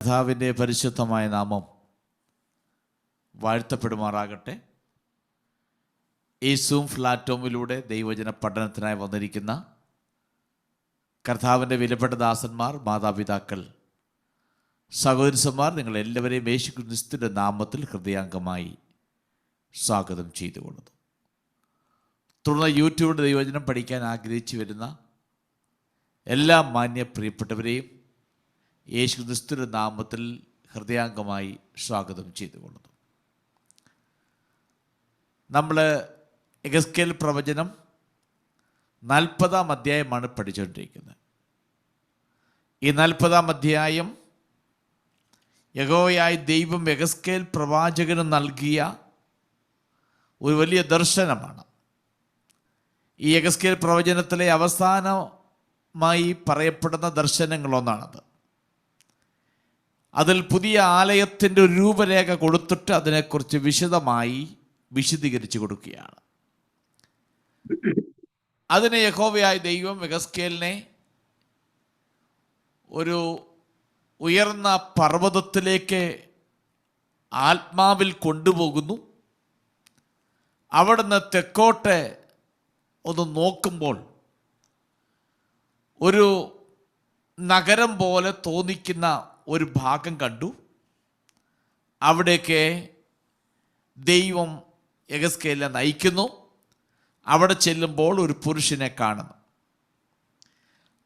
കർത്താവിൻ്റെ പരിശുദ്ധമായ നാമം വാഴ്ത്തപ്പെടുമാറാകട്ടെ. ഈ സൂം പ്ലാറ്റ്ഫോമിലൂടെ ദൈവവചന പഠനത്തിനായി വന്നിരിക്കുന്ന കർത്താവിൻ്റെ വിലപ്പെട്ട ദാസന്മാർ, മാതാപിതാക്കൾ, സഹോദരന്മാർ, നിങ്ങളെല്ലാവരെയും യേശുക്രിസ്തുവിൻ്റെ നാമത്തിൽ ഹൃദയാംഗമായി സ്വാഗതം ചെയ്തുകൊള്ളുന്നു. തുടർന്ന് യൂട്യൂബിൽ ദൈവവചനം പഠിക്കാൻ ആഗ്രഹിച്ചു വരുന്ന എല്ലാ മാന്യ പ്രിയപ്പെട്ടവരെയും യേശുക്രിസ്തുവിൻ്റെ നാമത്തിൽ ഹൃദയാംഗമായി സ്വാഗതം ചെയ്തുകൊള്ളുന്നു. നമ്മൾ എഹെസ്കേൽ പ്രവചനം 40-ാം അധ്യായമാണ് പഠിച്ചുകൊണ്ടിരിക്കുന്നത്. ഈ 40-ാം അധ്യായം യഹോവയായ ദൈവം എഹെസ്കേൽ പ്രവാചകന് നൽകിയ ഒരു വലിയ ദർശനമാണ്. ഈ എഹെസ്കേൽ പ്രവചനത്തിലെ അവസാനമായി പറയപ്പെടുന്ന ദർശനങ്ങളൊന്നാണത്. അതിൽ പുതിയ ആലയത്തിൻ്റെ ഒരു രൂപരേഖ കൊടുത്തിട്ട് അതിനെക്കുറിച്ച് വിശദമായി വിശദീകരിച്ചു കൊടുക്കുകയാണ്. അതിനെ യഹോവയായ ദൈവം എഹെസ്കേലിനെ ഒരു ഉയർന്ന പർവ്വതത്തിലേക്ക് ആത്മാവിൽ കൊണ്ടുപോകുന്നു. അവിടുന്ന് തെക്കോട്ട് ഒന്ന് നോക്കുമ്പോൾ ഒരു നഗരം പോലെ തോന്നിക്കുന്ന ഒരു ഭാഗം കണ്ടു. അവിടേക്ക് ദൈവം എഹെസ്കേലിനെ നയിക്കുന്നു. അവിടെ ചെല്ലുമ്പോൾ ഒരു പുരുഷനെ കാണുന്നു.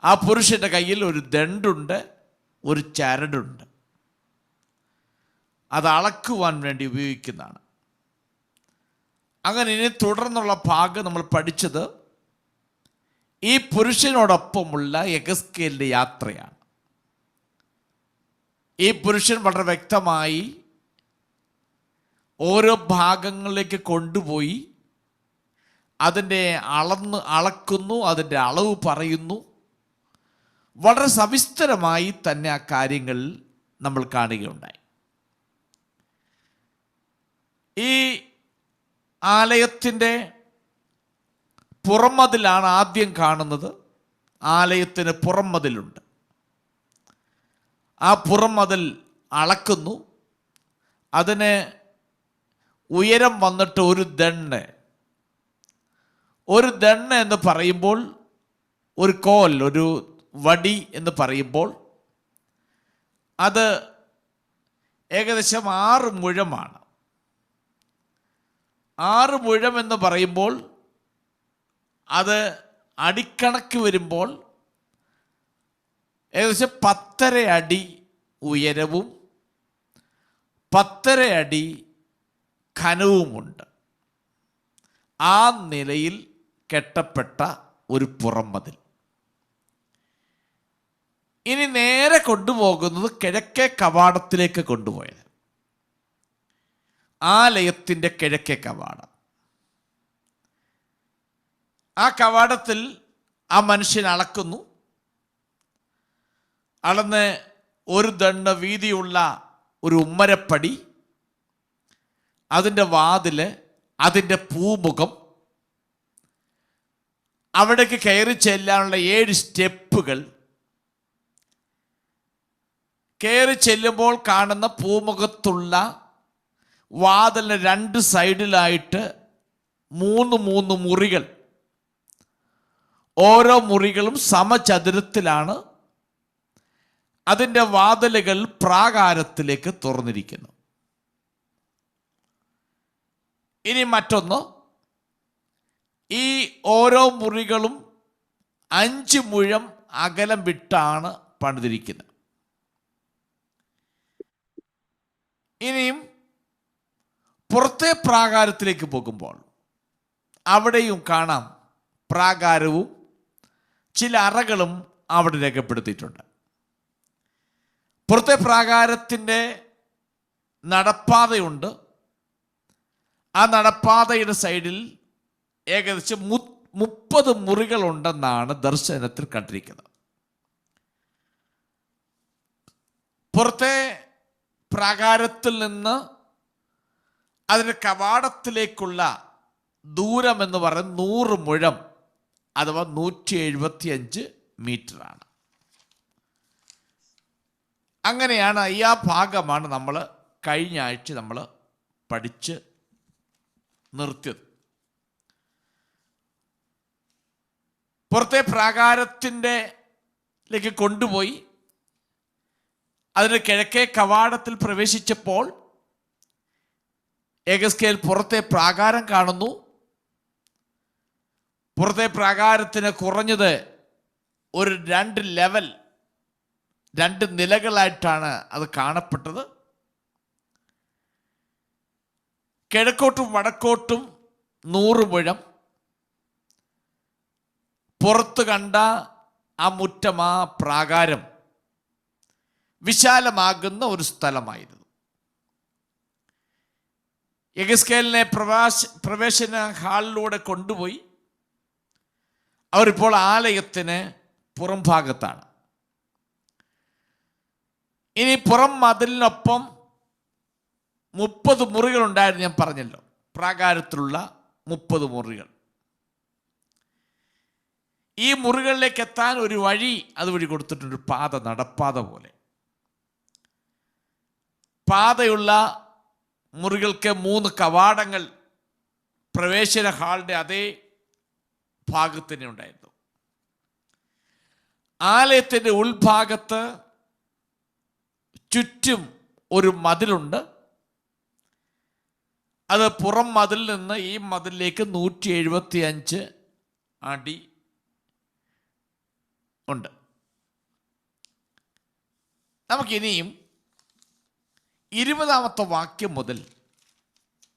ആ പുരുഷൻ്റെ കയ്യിൽ ഒരു ദണ്ഡുണ്ട്, ഒരു ചരടുണ്ട്. അത് അളക്കുവാൻ വേണ്ടി ഉപയോഗിക്കുന്നതാണ്. അങ്ങനെ ഇനി തുടർന്നുള്ള ഭാഗം നമ്മൾ പഠിച്ചത് ഈ പുരുഷനോടൊപ്പമുള്ള എഹെസ്കേലിൻ്റെ യാത്രയാണ്. ഈ പുരുഷൻ വളരെ വ്യക്തമായി ഓരോ ഭാഗങ്ങളിലേക്ക് കൊണ്ടുപോയി അതിൻ്റെ അളക്കുന്നു, അതിൻ്റെ അളവ് പറയുന്നു. വളരെ സവിസ്തരമായി തന്നെ ആ കാര്യങ്ങൾ നമ്മൾ കാണുകയുണ്ടായി. ഈ ആലയത്തിൻ്റെ പുറംമതിലാണ് ആദ്യം കാണുന്നത്. ആലയത്തിന് പുറംമതിലുണ്ട്. ആ പുറംമതിൽ അളക്കുന്നു. അതിന് ഉയരം വന്നിട്ട് ഒരു ദണ്ണ് എന്ന് പറയുമ്പോൾ, ഒരു കോൽ, ഒരു വടി എന്ന് പറയുമ്പോൾ അത് ഏകദേശം 6 മുഴമാണ്. 6 മുഴം എന്ന് പറയുമ്പോൾ അത് അടിക്കണക്ക് വരുമ്പോൾ ഏകദേശം 10.5 അടി ഉയരവും 10.5 അടി ഘനവുമുണ്ട്. ആ നിലയിൽ കെട്ടപ്പെട്ട ഒരു പുറംമതിൽ. ഇനി നേരെ കൊണ്ടുപോകുന്നത് കിഴക്കേ കവാടത്തിലേക്ക് കൊണ്ടുപോയത്. ആലയത്തിൻ്റെ കിഴക്കേ കവാടം. ആ കവാടത്തിൽ ആ മനുഷ്യൻ അളക്കുന്നു. അളന്ന് ഒരു ദണ്ഡ് വീതിയുള്ള ഒരു ഉമ്മരപ്പടി, അതിൻ്റെ വാതില്, അതിൻ്റെ പൂമുഖം, അവിടേക്ക് കയറി ചെല്ലാനുള്ള 7 സ്റ്റെപ്പുകൾ, കയറി ചെല്ലുമ്പോൾ കാണുന്ന പൂമുഖത്തുള്ള വാതിലിന് 2 സൈഡിലായിട്ട് 3 മുറികൾ. ഓരോ മുറികളും സമചതുരത്തിലാണ്. അതിൻ്റെ വാതിലുകൾ പ്രാകാരത്തിലേക്ക് തുറന്നിരിക്കുന്നു. ഇനി മറ്റൊന്ന്, ഈ ഓരോ മുറികളും 5 മുഴം അകലം വിട്ടാണ് പണിതിരിക്കുന്നത്. ഇനിയും പുറത്തെ പ്രാകാരത്തിലേക്ക് പോകുമ്പോൾ അവിടെയും കാണാം പ്രാകാരവും ചില അറകളും അവിടെ രേഖപ്പെടുത്തിയിട്ടുണ്ട്. പുറത്തെ പ്രാകാരത്തിൻ്റെ നടപ്പാതയുണ്ട്. ആ നടപ്പാതയുടെ സൈഡിൽ ഏകദേശം 30 മുറികളുണ്ടെന്നാണ് ദർശനത്തിൽ കണ്ടിരിക്കുന്നത്. പുറത്തെ പ്രാകാരത്തിൽ നിന്ന് അതിൻ്റെ കവാടത്തിലേക്കുള്ള ദൂരം എന്ന് പറയുന്നത് 100 മുഴം അഥവാ 175 മീറ്ററാണ്. അങ്ങനെയാണ് ഈ ആ ഭാഗമാണ് നമ്മൾ കഴിഞ്ഞ ആഴ്ച നമ്മൾ പഠിച്ച് നിർത്തിയത്. പുറത്തെ പ്രാകാരത്തിൻ്റെലേക്ക് കൊണ്ടുപോയി അതിന് കിഴക്കേ കവാടത്തിൽ പ്രവേശിച്ചപ്പോൾ യെഹെസ്കേൽ പുറത്തെ പ്രാകാരം കാണുന്നു. പുറത്തെ പ്രാകാരത്തിന് കുറഞ്ഞത് ഒരു 2 ലെവൽ, 2 നിലകളായിട്ടാണ് അത് കാണപ്പെട്ടത്. കിഴക്കോട്ടും വടക്കോട്ടും 100 മുഴം. പുറത്ത് കണ്ട ആ മുറ്റം, ആ പ്രാകാരം വിശാലമാകുന്ന ഒരു സ്ഥലമായിരുന്നു. യെഹെസ്കേലിനെ പ്രവേശന ഹാളിലൂടെ കൊണ്ടുപോയി. അവരിപ്പോൾ ആലയത്തിന് പുറം ഭാഗത്താണ്. ഇനി പുറം മതിലിനൊപ്പം 30 മുറികളുണ്ടായിരുന്നു. ഞാൻ പറഞ്ഞല്ലോ, പ്രാകാരത്തിലുള്ള 30 മുറികൾ. ഈ മുറികളിലേക്ക് എത്താൻ ഒരു വഴി അതുവഴി കൊടുത്തിട്ടുണ്ട്, ഒരു പാത, നടപ്പാത പോലെ. പാതയുള്ള മുറികൾക്ക് 3 കവാടങ്ങൾ പ്രവേശന ഹാളിൻ്റെ അതേ ഭാഗത്ത് തന്നെ ഉണ്ടായിരുന്നു. ആലയത്തിൻ്റെ ഉൾഭാഗത്ത് ചുറ്റും ഒരു മതിലുണ്ട്. അത് പുറം മതിലിൽ നിന്ന് ഈ മതിലിലേക്ക് 175 അടി ഉണ്ട്. നമുക്കിനിയും 20ാമത്തെ വാക്യം മുതൽ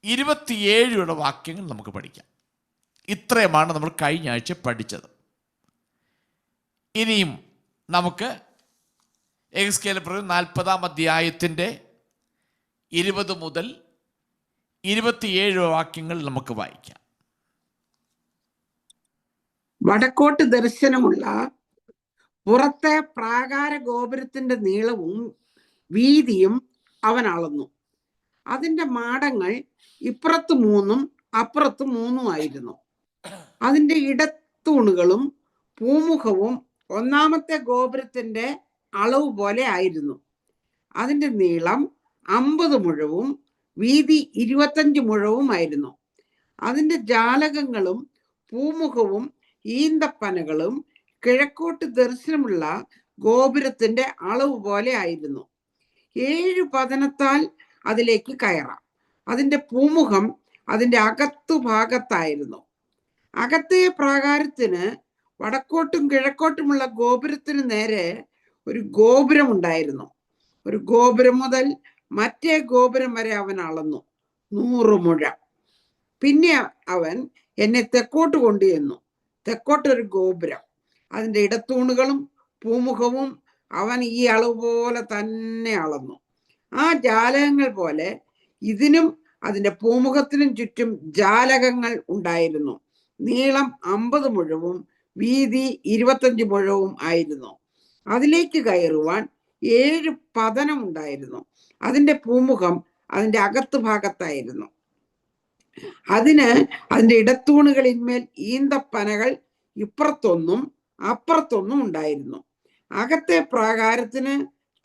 27 വാക്യങ്ങൾ നമുക്ക് പഠിക്കാം. ഇത്രയുമാണ് നമ്മൾ കഴിഞ്ഞ ആഴ്ച പഠിച്ചത്. ഇനിയും നമുക്ക് യെഹെസ്കേൽ 40ാം അധ്യായത്തിൻ്റെ 20 മുതൽ 27 വാക്യങ്ങൾ നമുക്ക് വായിക്കാം. വടക്കോട്ട് ദർശനമുള്ള പുറത്തെ പ്രാകാര ഗോപുരത്തിന്റെ നീളവും വീതിയും അവൻ അളന്നു. അതിന്റെ മാടങ്ങൾ ഇപ്പുറത്ത് 3 അപ്പുറത്ത് 3 ആയിരുന്നു. അതിന്റെ ഇടത്തൂണുകളും പൂമുഖവും 1ാമത്തെ ഗോപുരത്തിന്റെ അളവ് പോലെ ആയിരുന്നു. അതിന്റെ നീളം 50 മുഴവും വീതി 25 മുഴവുമായിരുന്നു. അതിന്റെ ജാലകങ്ങളും പൂമുഖവും ഈന്തപ്പനകളും കിഴക്കോട്ട് ദർശനമുള്ള ഗോപുരത്തിന്റെ അളവ് പോലെ ആയിരുന്നു. 7 പതനത്താൽ അതിലേക്ക് കയറാം. അതിന്റെ പൂമുഖം അതിന്റെ അകത്തു ഭാഗത്തായിരുന്നു. അകത്തെ പ്രാകാരത്തിന് വടക്കോട്ടും കിഴക്കോട്ടുമുള്ള ഗോപുരത്തിന് നേരെ ഒരു ഗോപുരം ഉണ്ടായിരുന്നു. ഒരു ഗോപുരം മുതൽ മറ്റേ ഗോപുരം വരെ അവൻ അളന്നു 100 മുഴം. പിന്നെ അവൻ എന്നെ തെക്കോട്ട് കൊണ്ടുചെന്നു. തെക്കോട്ടൊരു ഗോപുരം, അതിൻ്റെ ഇടത്തൂണുകളും പൂമുഖവും അവൻ ഈ അളവ് പോലെ തന്നെ അളന്നു. ആ ജാലകങ്ങൾ പോലെ ഇതിനും അതിൻ്റെ പൂമുഖത്തിനും ചുറ്റും ജാലകങ്ങൾ ഉണ്ടായിരുന്നു. നീളം 50 മുഴവും വീതി 25 മുഴവും ആയിരുന്നു. അതിലേക്ക് കയറുവാൻ 7 പതനം ഉണ്ടായിരുന്നു. അതിൻ്റെ പൂമുഖം അതിൻ്റെ അകത്തു ഭാഗത്തായിരുന്നു. അതിൻ്റെ ഇടത്തൂണുകളിന്മേൽ ഈന്തപ്പനകൾ ഇപ്പുറത്തൊന്നും അപ്പുറത്തൊന്നും ഉണ്ടായിരുന്നു. അകത്തെ പ്രാകാരത്തിന്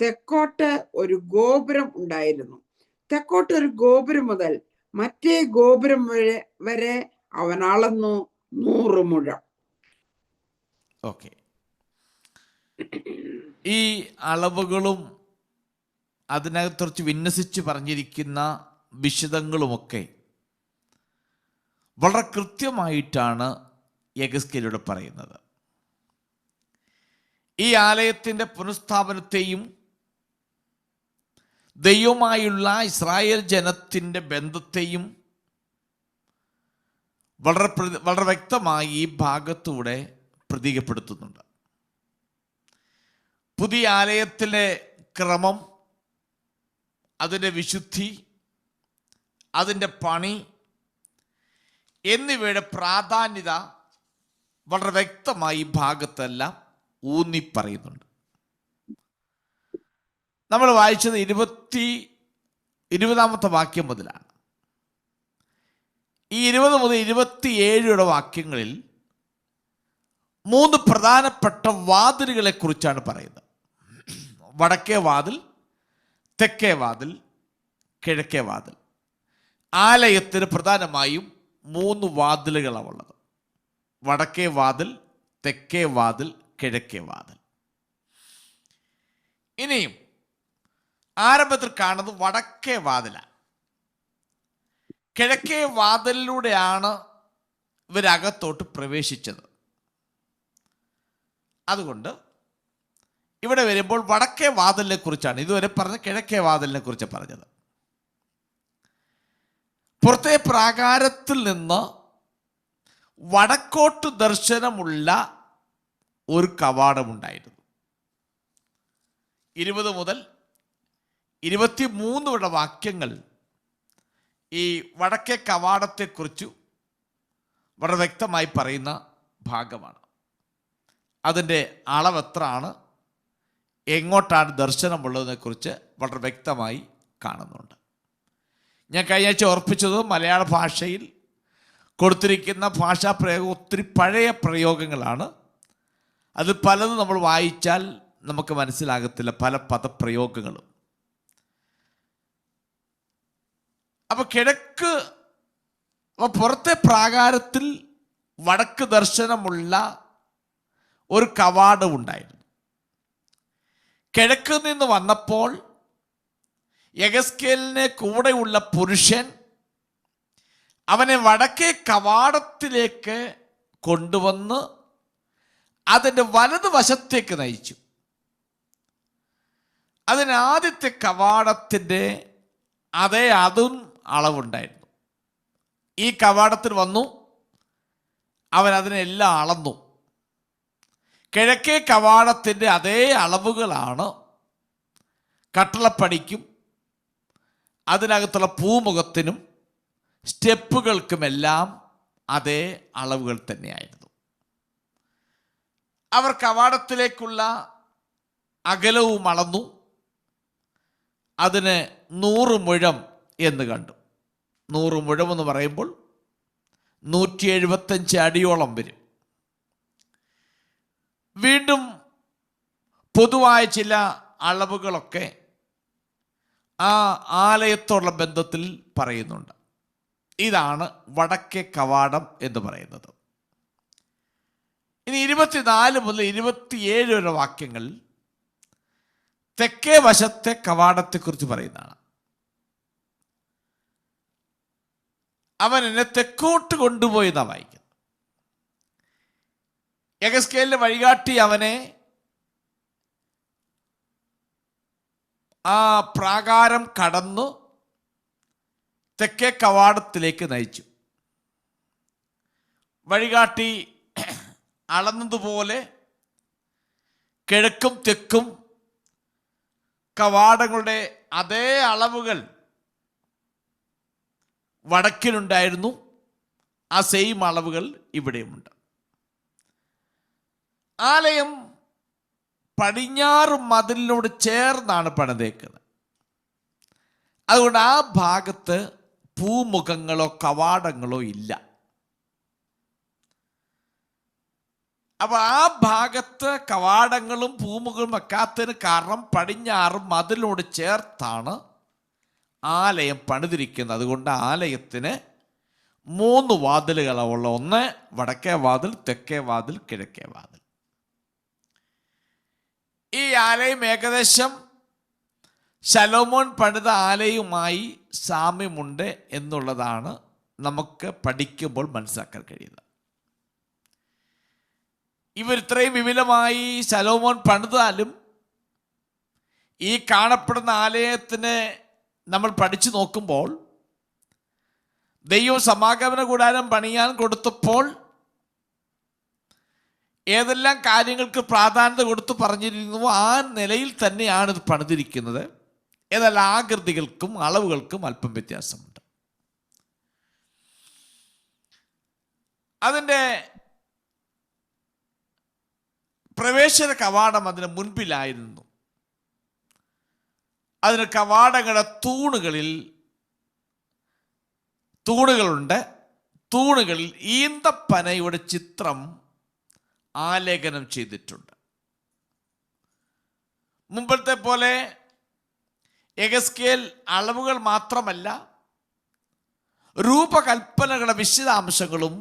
തെക്കോട്ട് ഒരു ഗോപുരം ഉണ്ടായിരുന്നു. തെക്കോട്ട് ഒരു ഗോപുരം മുതൽ മറ്റേ ഗോപുരം വരെ അവൻ അളന്നു 100 മുഴം. ഓക്കെ, ഈ അളവുകളും അതിനകത്തുറച്ച് വിന്യസിച്ച് പറഞ്ഞിരിക്കുന്ന വിശദങ്ങളുമൊക്കെ വളരെ കൃത്യമായിട്ടാണ് യെഹെസ്കേലിലൂടെ പറയുന്നത്. ഈ ആലയത്തിൻ്റെ പുനഃസ്ഥാപനത്തെയും ദൈവവുമായുള്ള ഇസ്രായേൽ ജനത്തിൻ്റെ ബന്ധത്തെയും വളരെ വ്യക്തമായി ഈ ഭാഗത്തൂടെ പ്രതീകപ്പെടുത്തുന്നുണ്ട്. പുതിയ ആലയത്തിലെ ക്രമം, അതിൻ്റെ വിശുദ്ധി, അതിൻ്റെ പണി എന്നിവയുടെ പ്രാധാന്യത വളരെ വ്യക്തമായി ഈ ഭാഗത്തെല്ലാം ഊന്നി പറയുന്നുണ്ട്. നമ്മൾ വായിച്ചത് 20ാമത്തെ വാക്യം മുതലാണ്. ഈ 20 മുതൽ 27 വാക്യങ്ങളിൽ 3 പ്രധാനപ്പെട്ട വാതിലുകളെ കുറിച്ചാണ് പറയുന്നത്. വടക്കേ വാതിൽ, തെക്കേ വാതിൽ, കിഴക്കേ വാതിൽ. ആലയത്തിന് പ്രധാനമായും 3 വാതിലുകളാണ് ഉള്ളത്. വടക്കേ വാതിൽ, തെക്കേ വാതിൽ, കിഴക്കേ വാതിൽ. ഇനിയും ആരംഭത്തിൽ കാണുന്നത് വടക്കേ വാതിലാണ്. കിഴക്കേ വാതിലിലൂടെയാണ് ഇവരകത്തോട്ട് പ്രവേശിച്ചത്. അതുകൊണ്ട് ഇവിടെ വരുമ്പോൾ വടക്കേ വാതിലിനെ കുറിച്ചാണ് ഇതുവരെ പറഞ്ഞത്, കിഴക്കേ വാതിലിനെ കുറിച്ച് പറഞ്ഞത്. പുറത്തെ പ്രാകാരത്തിൽ നിന്ന് വടക്കോട്ട് ദർശനമുള്ള ഒരു കവാടമുണ്ടായിരുന്നു. 20 മുതൽ 23 വരെ വാക്യങ്ങൾ ഈ വടക്കേ കവാടത്തെക്കുറിച്ച് വളരെ വ്യക്തമായി പറയുന്ന ഭാഗമാണ്. അതിൻ്റെ അളവ് എത്രയാണ്, എങ്ങോട്ടാണ് ദർശനമുള്ളതിനെക്കുറിച്ച് വളരെ വ്യക്തമായി കാണുന്നുണ്ട്. ഞാൻ കഴിഞ്ഞ ആഴ്ച ഓർപ്പിച്ചത് മലയാള ഭാഷയിൽ കൊടുത്തിരിക്കുന്ന ഭാഷാ പ്രയോഗം ഒത്തിരി പഴയ പ്രയോഗങ്ങളാണ്. അത് പലതും നമ്മൾ വായിച്ചാൽ നമുക്ക് മനസ്സിലാകത്തില്ല, പല പദപ്രയോഗങ്ങളും. അപ്പോൾ കിഴക്ക്, പുറത്തെ പ്രാകാരത്തിൽ വടക്ക് ദർശനമുള്ള ഒരു കവാടം ഉണ്ടായിരുന്നു. കിഴക്ക് നിന്ന് വന്നപ്പോൾ യെഹെസ്കേലിനെ കൂടെയുള്ള പുരുഷൻ അവനെ വടക്കേ കവാടത്തിലേക്ക് കൊണ്ടുവന്ന് അതിൻ്റെ വലതുവശത്തേക്ക് നയിച്ചു. അതിന് ആദ്യത്തെ കവാടത്തിൻ്റെ അതും അളവുണ്ടായിരുന്നു. ഈ കവാടത്തിൽ വന്നു, അവൻ അതിനെല്ലാം അളന്നു. കിഴക്കേ കവാടത്തിൻ്റെ അതേ അളവുകളാണ് കട്ടളപ്പടിക്കും അതിനകത്തുള്ള പൂമുഖത്തിനും സ്റ്റെപ്പുകൾക്കുമെല്ലാം അതേ അളവുകൾ തന്നെയായിരുന്നു. അവർ കവാടത്തിലേക്കുള്ള അകലവും അളന്നു. അതിന് 100 മുഴം എന്ന് കണ്ടു. 100 മുഴം എന്ന് പറയുമ്പോൾ 175 അടിയോളം വരും. വീണ്ടും പൊതുവായ ചില അളവുകളൊക്കെ ആ ആലയത്തോടുള്ള ബന്ധത്തിൽ പറയുന്നുണ്ട്. ഇതാണ് വടക്കേ കവാടം എന്ന് പറയുന്നത്. ഇനി 24 മുതൽ 27 വരെ വാക്യങ്ങൾ തെക്കേ വശത്തെ കവാടത്തെക്കുറിച്ച് പറയുന്നതാണ്. അവൻ എന്നെ തെക്കോട്ട് കൊണ്ടുപോയി എന്നാണ് വായിക്കുന്നത്. യെഹെസ്കേലിന്റെ വഴികാട്ടി അവനെ ആ പ്രാകാരം കടന്നു തെക്കേ കവാടത്തിലേക്ക് നയിച്ചു. വഴികാട്ടി അളന്നതുപോലെ കിഴക്കും തെക്കും കവാടങ്ങളുടെ അതേ അളവുകൾ വടക്കിനുണ്ടായിരുന്നു. ആ സെയിം അളവുകൾ ഇവിടെയുമുണ്ട്. ആലയം പടിഞ്ഞാറ് മതിലിനോട് ചേർന്നാണ് പണിതേക്കുന്നത്. അതുകൊണ്ട് ആ ഭാഗത്ത് പൂമുഖങ്ങളോ കവാടങ്ങളോ ഇല്ല. അപ്പൊ ആ ഭാഗത്ത് കവാടങ്ങളും പൂമുഖങ്ങളും വെക്കാത്തതിന് കാരണം പടിഞ്ഞാറ് മതിലിനോട് ചേർത്താണ് ആലയം പണിതിരിക്കുന്നത്. അതുകൊണ്ട് ആലയത്തിന് 3 വാതിലുകളാണ് ഉള്ളത്. ഒന്ന് വടക്കേ വാതിൽ, തെക്കേ വാതിൽ, കിഴക്കേ വാതിൽ. ഈ ആലയം ഏകദേശം ശലോമോൻ പണിത ആലയവുമായി സാമ്യമുണ്ട് എന്നുള്ളതാണ് നമുക്ക് പഠിക്കുമ്പോൾ മനസ്സിലാക്കാൻ കഴിയുന്നത്. ഇവർ ഇത്രയും വിപുലമായി ശലോമോൻ പണിതാലും ഈ കാണപ്പെടുന്ന ആലയത്തിന് നമ്മൾ പഠിച്ചു നോക്കുമ്പോൾ ദൈവം സമാഗമന കൂടാരം പണിയാൻ കൊടുത്തപ്പോൾ ഏതെല്ലാം കാര്യങ്ങൾക്ക് പ്രാധാന്യത കൊടുത്ത് പറഞ്ഞിരുന്നുവോ ആ നിലയിൽ തന്നെയാണ് ഇത് പണിതിരിക്കുന്നത്. എന്നാൽ ആകൃതികൾക്കും അളവുകൾക്കും അല്പം വ്യത്യാസമുണ്ട്. അതിൻ്റെ പ്രവേശന കവാടം അതിന് മുൻപിലായിരുന്നു. അതിന് കവാടങ്ങളുടെ തൂണുകളുണ്ട്. തൂണുകളിൽ ഈന്തപ്പനയുടെ ചിത്രം ആലേഖനം ചെയ്തിട്ടുണ്ട്. മുമ്പത്തെ പോലെ യെഹെസ്കേൽ അളവുകൾ മാത്രമല്ല, രൂപകൽപ്പനകളുടെ വിശദാംശങ്ങളും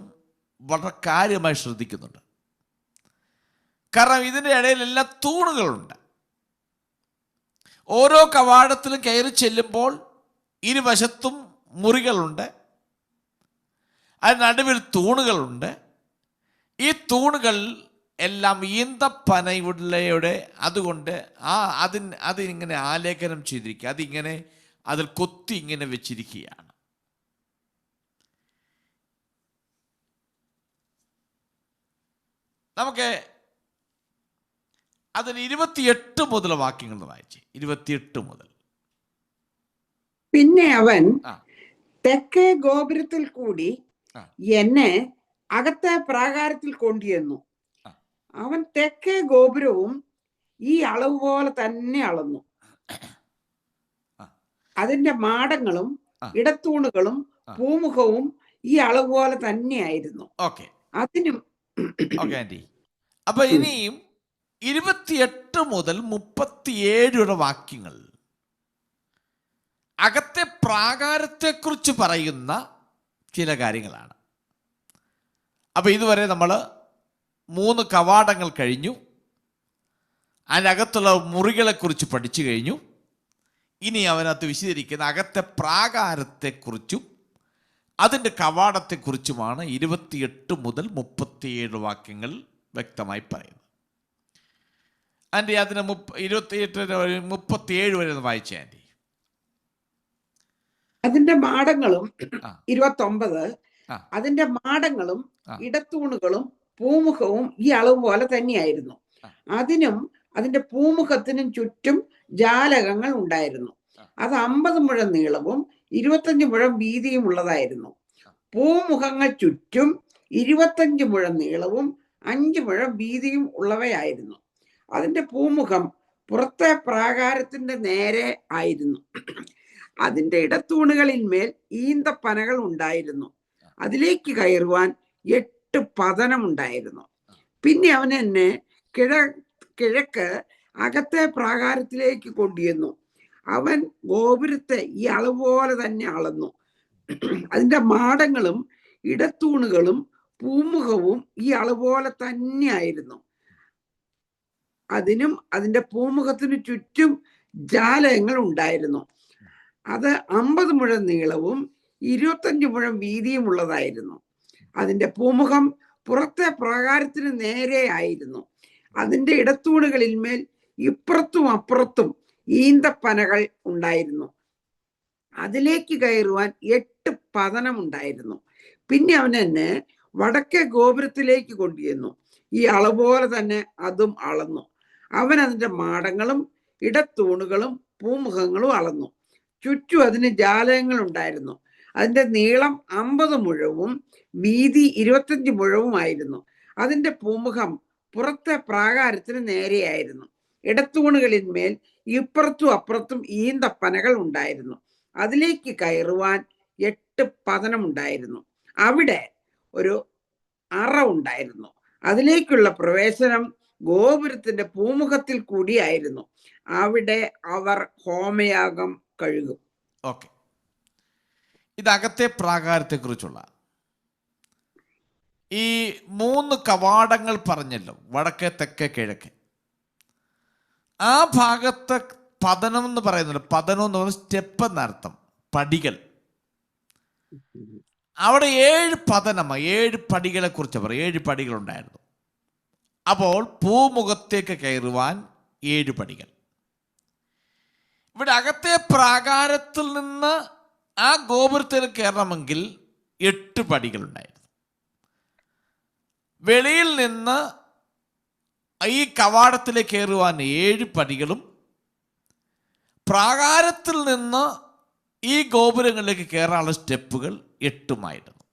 വളരെ കാര്യമായി ശ്രദ്ധിക്കുന്നുണ്ട്. കാരണം ഇതിൻ്റെ ഇടയിലെല്ലാം തൂണുകളുണ്ട്. ഓരോ കവാടത്തിലും കയറി ചെല്ലുമ്പോൾ ഇരുവശത്തും മുറികളുണ്ട്, അതിന് നടുവിൽ തൂണുകളുണ്ട്. ഈ തൂണുകൾ എല്ലാം ഈന്തപ്പനയുടെ അതുകൊണ്ട് അതിങ്ങനെ ആലേഖനം ചെയ്തിരിക്കുക, അതിങ്ങനെ അതിൽ കൊത്തി ഇങ്ങനെ വെച്ചിരിക്കുകയാണ്. നമുക്ക് അതിൽ 28 മുതൽ വാക്യങ്ങൾ വായിച്ച് 28 മുതൽ. പിന്നെ അവൻ തെക്കേ ഗോപുരത്തിൽ കൂടി എന്നെ അകത്തെ പ്രാകാരത്തിൽ കൊണ്ടുവന്നു. അവൻ തെക്കേ ഗോപുരവും ഈ അളവ് പോലെ തന്നെ അളന്നു. അതിന്റെ മാടങ്ങളും ഇടത്തൂണുകളും പൂമുഖവും ഈ അളവ് പോലെ തന്നെയായിരുന്നു. അതിനും അപ്പൊ ഇനിയും 28 മുതൽ 37 വാക്യങ്ങൾ അകത്തെ പ്രാകാരത്തെക്കുറിച്ച് പറയുന്ന ചില കാര്യങ്ങളാണ്. അപ്പൊ ഇതുവരെ നമ്മൾ 3 കവാടങ്ങൾ കഴിഞ്ഞു, അതിനകത്തുള്ള മുറികളെക്കുറിച്ച് പഠിച്ചു കഴിഞ്ഞു. ഇനി അവനകത്ത് വിശദീകരിക്കുന്ന അകത്തെ പ്രാകാരത്തെക്കുറിച്ചും അതിൻ്റെ കവാടത്തെക്കുറിച്ചുമാണ് 28 മുതൽ 37 വാക്യങ്ങൾ വ്യക്തമായി പറയുന്നത്. ആൻറ്റി അതിന് 28 37 വരെ ഒന്ന് വായിച്ചേ ആൻറ്റി. അതിന്റെ മാടങ്ങളും 29, അതിന്റെ മാടങ്ങളും ഇടത്തൂണുകളും പൂമുഖവും ഈ അളവ് പോലെ തന്നെയായിരുന്നു. അതിനും അതിന്റെ പൂമുഖത്തിനും ചുറ്റും ജാലകങ്ങൾ ഉണ്ടായിരുന്നു. അത് 50 മുഴം നീളവും 25 മുഴം വീതിയും ഉള്ളതായിരുന്നു. പൂമുഖങ്ങൾ ചുറ്റും 25 മുഴം നീളവും 5 മുഴം വീതിയും ഉള്ളവയായിരുന്നു. അതിന്റെ പൂമുഖം പുറത്തെ പ്രാകാരത്തിന്റെ നേരെ ആയിരുന്നു. അതിന്റെ ഇടത്തൂണുകളിന്മേൽ ഈന്തപ്പനകൾ ഉണ്ടായിരുന്നു. അതിലേക്ക് കയറുവാൻ 8 പതനം ഉണ്ടായിരുന്നു. പിന്നെ അവൻ എന്നെ കിഴക്ക് അകത്തെ പ്രാകാരത്തിലേക്ക് കൊണ്ടുവന്നു. അവൻ ഗോപുരത്തെ ഈ അളവ് പോലെ തന്നെ അളന്നു. അതിന്റെ മാടങ്ങളും ഇടത്തൂണുകളും പൂമുഖവും ഈ അളവ് പോലെ തന്നെ ആയിരുന്നു. അതിനും അതിന്റെ പൂമുഖത്തിന് ചുറ്റും ജാലകങ്ങൾ ഉണ്ടായിരുന്നു. അത് 50 മുഴം നീളവും 25 മുഴം വീതിയും ഉള്ളതായിരുന്നു. അതിന്റെ പൂമുഖം പുറത്തെ പ്രാകാരത്തിന് നേരെ ആയിരുന്നു. അതിന്റെ ഇടത്തൂണുകളിന്മേൽ ഇപ്പുറത്തും അപ്പുറത്തും ഈന്തപ്പനകൾ ഉണ്ടായിരുന്നു. അതിലേക്ക് കയറുവാൻ 8 പതനം ഉണ്ടായിരുന്നു. പിന്നെ അവൻ എന്നെ വടക്കേ ഗോപുരത്തിലേക്ക് കൊണ്ടുവന്നു. ഈ അളവ് പോലെ തന്നെ അതും അളന്നു. അവൻ അതിന്റെ മാടങ്ങളും ഇടത്തൂണുകളും പൂമുഖങ്ങളും അളന്നു. ചുറ്റും അതിന് ജാലകങ്ങൾ ഉണ്ടായിരുന്നു. അതിന്റെ നീളം 50 മുഴവും വീതി 25 മുഴവുമായിരുന്നു. അതിന്റെ പൂമുഖം പുറത്തെ പ്രാകാരത്തിന് നേരെയായിരുന്നു. ഇടത്തൂണുകളിന്മേൽ ഇപ്പുറത്തും അപ്പുറത്തും ഈന്തപ്പനകൾ ഉണ്ടായിരുന്നു. അതിലേക്ക് കയറുവാൻ 8 പതനം ഉണ്ടായിരുന്നു. അവിടെ ഒരു അറ ഉണ്ടായിരുന്നു. അതിലേക്കുള്ള പ്രവേശനം ഗോപുരത്തിന്റെ പൂമുഖത്തിൽ കൂടിയായിരുന്നു. അവിടെ അവർ ഹോമയാഗം കഴുകും. ഓക്കെ, ഇതകത്തെ പ്രാകാരത്തെ കുറിച്ചുള്ള ഈ 3 കവാടങ്ങൾ പറഞ്ഞല്ലോ, വടക്കേ തെക്കേ കിഴക്കേ. ആ ഭാഗത്തെ പതനം എന്ന് പറയുന്നുണ്ട്. പതനം എന്ന് പറയുന്നത് സ്റ്റെപ്പ് എന്നർത്ഥം, പടികൾ. അവിടെ 7 പതനം, 7 പടികളെ കുറിച്ച് പറയും. 7 പടികൾ ഉണ്ടായിരുന്നു. അപ്പോൾ പൂമുഖത്തേക്ക് കയറുവാൻ 7 പടികൾ. ഇവിടെ അകത്തെ പ്രാകാരത്തിൽ നിന്ന് ആ ഗോപുരത്തിൽ കയറണമെങ്കിൽ 8 പടികളുണ്ടായിരുന്നു. വെളിയിൽ നിന്ന് ഈ കവാടത്തിലേക്ക് കയറുവാൻ 7 പടികളും പ്രാകാരത്തിൽ നിന്ന് ഈ ഗോപുരങ്ങളിലേക്ക് കയറാനുള്ള സ്റ്റെപ്പുകൾ 8ഉമായിരുന്നു.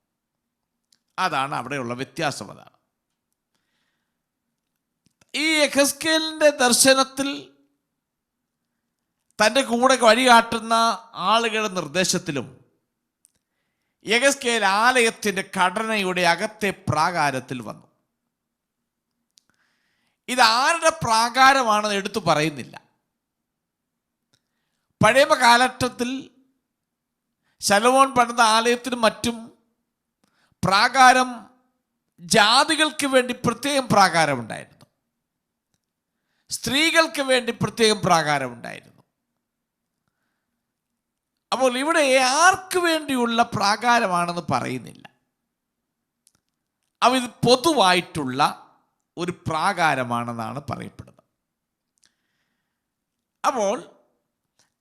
അതാണ് അവിടെയുള്ള വ്യത്യാസം. അതാണ് ഈ യെഹെസ്കേലിന്റെ ദർശനത്തിൽ തൻ്റെ കൂടെ വഴികാട്ടുന്ന ആളുകളുടെ നിർദ്ദേശത്തിലും യെഹെസ്കേൽ ആലയത്തിൻ്റെ ഘടനയുടെ അകത്തെ പ്രാകാരത്തിൽ വന്നു. ഇത് ആരുടെ പ്രാകാരമാണെന്ന് എടുത്തു പറയുന്നില്ല. പഴയ കാലഘട്ടത്തിൽ ശലോമോൻ പണിത ആലയത്തിനും മറ്റും പ്രാകാരം ജാതികൾക്ക് വേണ്ടി പ്രത്യേകം പ്രാകാരമുണ്ടായിരുന്നു, സ്ത്രീകൾക്ക് വേണ്ടി പ്രത്യേകം പ്രാകാരമുണ്ടായിരുന്നു. അപ്പോൾ ഇവിടെ ആർക്ക് വേണ്ടിയുള്ള പ്രാകാരമാണെന്ന് പറയുന്നില്ല. ഇത് പൊതുവായിട്ടുള്ള ഒരു പ്രാകാരമാണെന്നാണ് പറയപ്പെടുന്നത്. അപ്പോൾ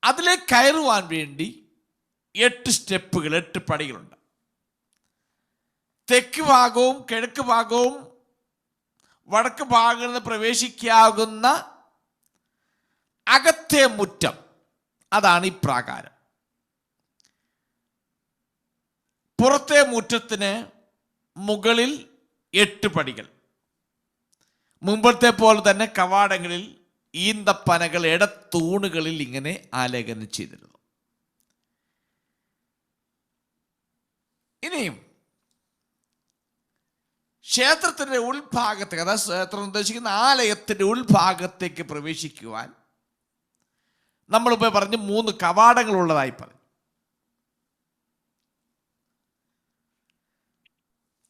അതിലേക്ക് കയറുവാൻ വേണ്ടി 8 സ്റ്റെപ്പുകൾ, 8 പടികളുണ്ട്. തെക്ക് ഭാഗവും കിഴക്ക് ഭാഗവും വടക്ക് ഭാഗങ്ങളിൽ നിന്ന് പ്രവേശിക്കാവുന്ന അകത്തെ മുറ്റം, അതാണ് ഈ പ്രാകാരം. പുറത്തെ മുറ്റത്തിന് മുകളിൽ 8 പടികൾ. മുമ്പത്തെ പോലെ തന്നെ കവാടങ്ങളിൽ ഈന്തപ്പനകൾ ഇടത്തൂണുകളിൽ ഇങ്ങനെ ആലേഖനം ചെയ്തിരുന്നു. ഇനിയും ക്ഷേത്രത്തിൻ്റെ ഉൾഭാഗത്തേക്ക്, അതായത് ക്ഷേത്രം ഉദ്ദേശിക്കുന്ന ആലയത്തിൻ്റെ ഉൾഭാഗത്തേക്ക് പ്രവേശിക്കുവാൻ നമ്മളിപ്പോൾ പറഞ്ഞ് 3 കവാടങ്ങളുള്ളതായി പറഞ്ഞു.